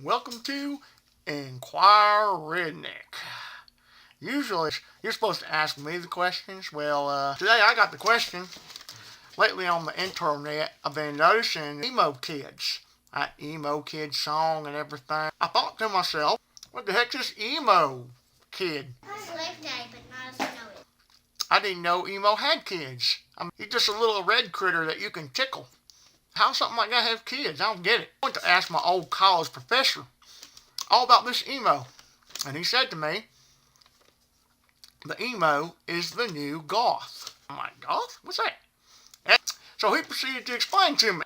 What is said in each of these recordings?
Welcome to Inquire Redneck. Usually, you're supposed to ask me the questions. Well, today I got the question. Lately on the internet, I've been noticing emo kids. That emo kid song and everything. I thought to myself, what the heck's this emo kid? I didn't know emo had kids. He's just a little red critter that you can tickle. How something like that have kids? I don't get it. I went to ask my old college professor all about this emo. And he said to me, the emo is the new goth. I'm like, goth? What's that? And so he proceeded to explain to me.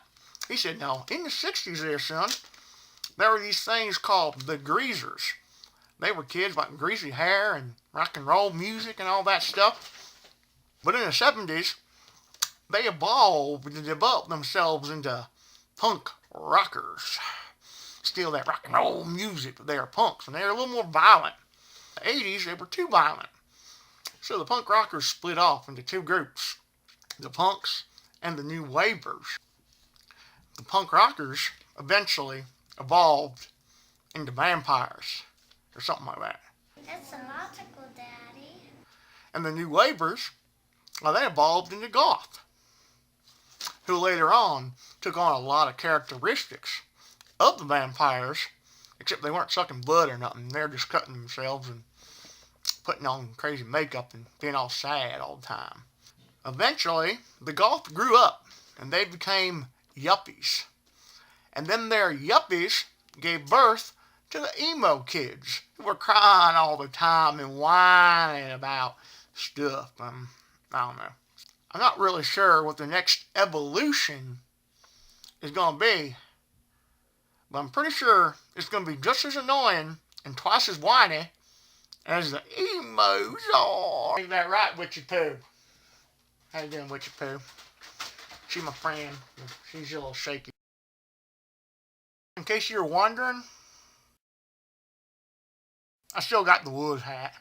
He said, no, in the 60s there, son, there were these things called the greasers. They were kids with greasy hair and rock and roll music and all that stuff. But in the 70s, they evolved and developed themselves into punk rockers. Still that rock and roll music, but they are punks, and they are a little more violent. In the 80s, they were too violent. So the punk rockers split off into two groups, the punks and the new wavers. The punk rockers eventually evolved into vampires, or something like that. That's illogical, Daddy. And the new wavers, well, they evolved into goth, who later on took on a lot of characteristics of the vampires, except they weren't sucking blood or nothing. They were just cutting themselves and putting on crazy makeup and being all sad all the time. Eventually, the goth grew up and they became yuppies. And then their yuppies gave birth to the emo kids who were crying all the time and whining about stuff. I don't know. I'm not really sure what the next evolution is going to be, but I'm pretty sure it's going to be just as annoying and twice as whiny as the emos are. Ain't that right, Witchy Poo? How you doing, Witchy Poo? She's my friend. She's a little shaky. In case you're wondering, I still got the wood hat.